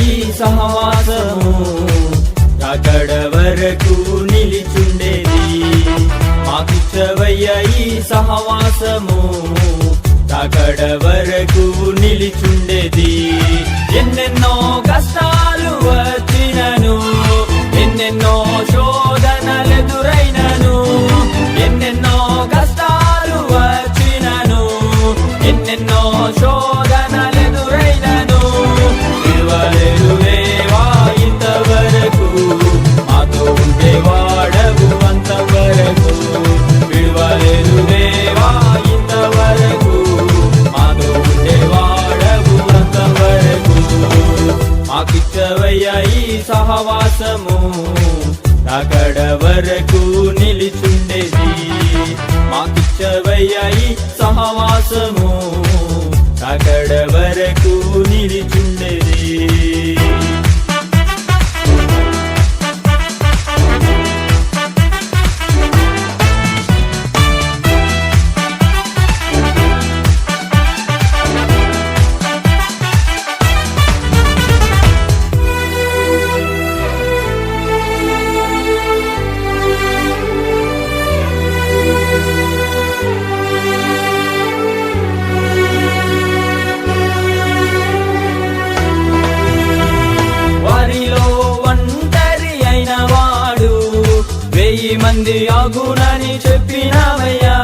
ఈ సహవాసము అక్కడ వరకు నిలిచుండేది. మాకిచ్చవయ్య ఈ సహవాసము అక్కడ వరకు నిలిచుండేది. ఎన్నెన్నో కష్టాలు వచ్చినను, ఎన్నెన్నో శోధనలెదురైనను, ఎన్నెన్నో కష్టాలు వచ్చినను, ఎన్నెన్నో శోధనలెదురైనను, విడువలేదు దేవా ఇంతవరకు, మాతో ఉంటే వాడవు అంతవరకు, విడువలేదు దేవా ఇంతవరకు, మాతో ఉంటే వాడవు అంతవరకు. మాకిచ్చవయ్య ఈ సహవాసము అక్కడ వరకు నిలిచుండేది. మాకిచ్చవయ్య ఈ సహవాసము అక్కడ వరకు నిలిచుండేది. మంది అగునని చెప్పినవయ్యా,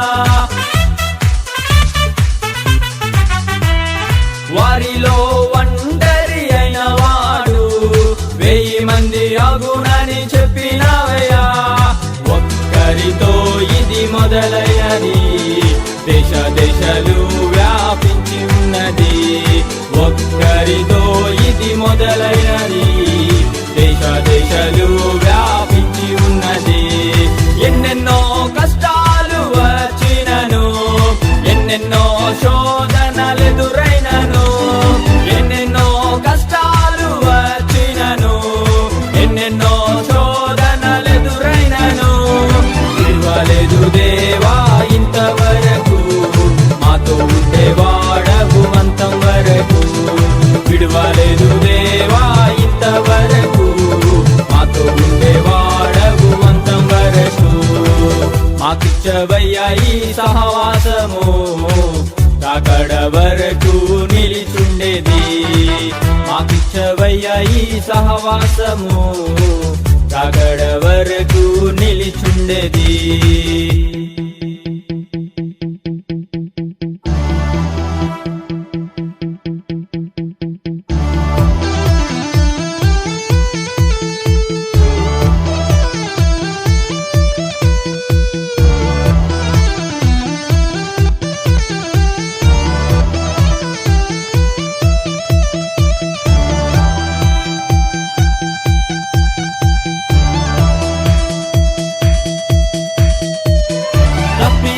వారిలో ఒంటరి అయిన వాడు 1000 మంది అగునని చెప్పినవయ్యా. ఒక్కరితో ఇది మొదలయ్యది, దేశ దేశాలు వ్యాపించి ఉన్నది. ఒక్కరితో ఇది మొదలైనది, దేశ దేశాలు వ్యాపించి ఉన్నది. ఎన్నెన్నో కష్టాలు వచ్చినను, ఎన్నెన్నో శోధనలెదురైనను, ఎన్నెన్నో కష్టాలు వచ్చినను, ఎన్నెన్నో శోధనలెదురైనను, విడువలేదు దేవా ఇంతవరకు, మాతో ఉంటే వాడవు అంతం వరకు, విడువలేదు దేవా ఇంతవరకు, మాతో ఉంటే వాడవు అంతం వరకు. మాకిచ్చవయ్య ఈ సహవాసము అక్కడ వరకు నిలిచుండేది. మాకిచ్చవయ్య ఈ సహవాసము అక్కడ వరకు నిలిచుండేది.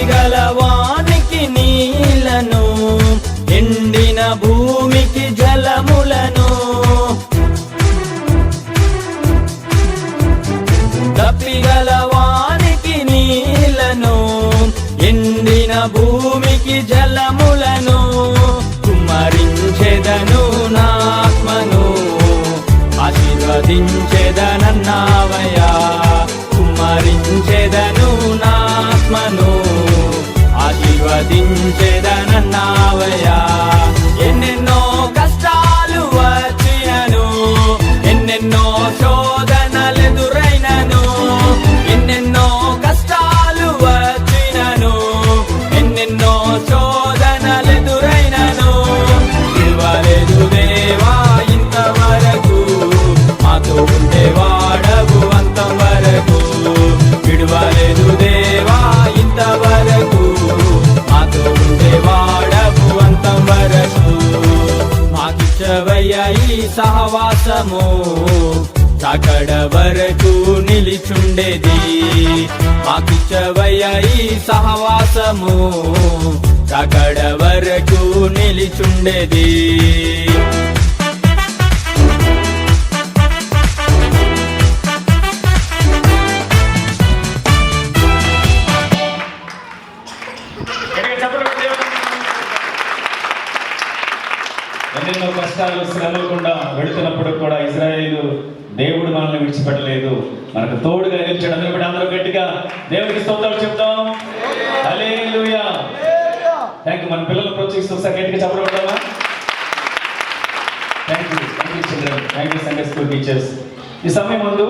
తప్పిగలవానికి నీళ్లను, ఎండిన భూమికి జలములను, తప్పిగలవానికి నీళ్లను, ఎండిన భూమికి జలములను, కుమ్మరించెదను నా ఆత్మను, ఆశీర్వదించెదనన్నావయ్యా. కుమ్మరించెదను నా ఆత్మను, ఆశీర్వదించెదనన్నావయ్యా. ఎన్నెన్నో కష్టాలు వచ్చినను, ఎన్నెన్నో శోధనలెదురైనను, ఎన్నెన్నో కష్టాలు వచ్చినను, ఎన్నెన్నో శోధనలెదురైనను, విడువలేదు దేవా ఇంతవరకు, మాతో ఉంటే వాడవు అంతం వరకు, విడువలేదు దేవా ఇంతవరకు, మాతో ఉంటే వాడవు అంతం వరకు. మాకిచ్చవయ్య ఈ సహవాసము అక్కడ వరకు నిలిచుండేది. మాకిచ్చవయ్య ఈ సహవాసము అక్కడ వరకు నిలిచుండేది. ఎన్నెన్నో కష్టాలు శ్రమలు గుండా వెళుతున్నప్పుడు కూడా ఇశ్రాయేలు దేవుడు మనల్ని విడిచిపెట్టలేదు, మనకు తోడుగా నిలిచాడు. అందరూ బట్టి అందరూ గట్టిగా దేవుడికి స్తోత్రాలు చెప్తాం. హల్లెలూయా. Thank you. మన పిల్లలు ప్రోత్సహిస్తూ ఒకసారి గట్టిగా చెప్పబడతామా? Thank you children, thank you Sunday school teachers. ఈ సమయం ముందు